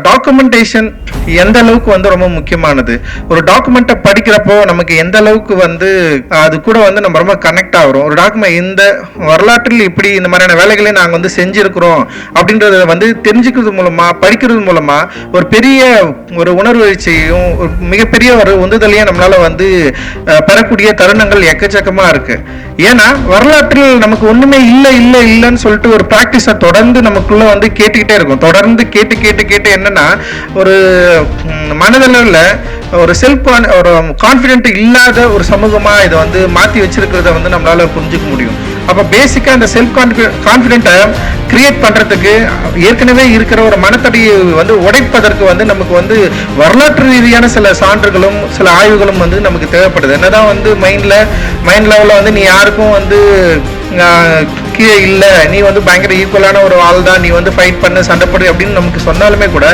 Documentation எந்த அளவுக்கு வந்து ரொம்ப முக்கியமானது. ஒரு டாக்குமெண்ட்டை படிக்கிறப்போ நமக்கு எந்த அளவுக்கு வந்து அது கூட வந்து நம்ம ரொம்ப கனெக்ட் ஆகிறோம். ஒரு டாக்குமெண்ட் இந்த வரலாற்றில் இப்படி இந்த மாதிரியான வேலைகளை நாங்கள் வந்து செஞ்சிருக்கிறோம் அப்படின்றத வந்து தெரிஞ்சுக்கிறது மூலமா, படிக்கிறது மூலமா ஒரு பெரிய ஒரு உணர்வு எழுச்சியையும் ஒரு மிகப்பெரிய ஒரு உந்துதலையும் நம்மளால வந்து பெறக்கூடிய தருணங்கள் எக்கச்சக்கமா இருக்கு. ஏன்னா வரலாற்றில் நமக்கு ஒண்ணுமே இல்லைன்னு சொல்லிட்டு ஒரு ப்ராக்டிஸை தொடர்ந்து நமக்குள்ள வந்து கேட்டுக்கிட்டே இருக்கும். தொடர்ந்து கேட்டு என்னன்னா ஒரு மனதளவில் ஒரு ஒரு கான்ஃபிடென்ட் இல்லாத ஒரு சமூகமா இதை வந்து மாற்றி வச்சிருக்கிறத வந்து நம்மளால புரிஞ்சுக்க முடியும். அப்போ பேசிக்கா இந்த செல்ஃப் கான்ஃபிடென்ட்டை கிரியேட் பண்றதுக்கு ஏற்கனவே இருக்கிற ஒரு மனத்தடியை வந்து உடைப்பதற்கு வந்து நமக்கு வந்து வரலாற்று ரீதியான சில சான்றுகளும் சில ஆய்வுகளும் வந்து நமக்கு தேவைப்படுது. என்னதான் வந்து மைண்ட் லெவலில் வந்து நீ யாருக்கும் வந்து கீழே இல்லை, நீ வந்து பயங்கர ஈக்குவலான ஒரு ஆள் தான், நீ வந்து ஃபைட் பண்ண சண்டை போடு அப்படின்னு நமக்கு சொன்னாலுமே கூட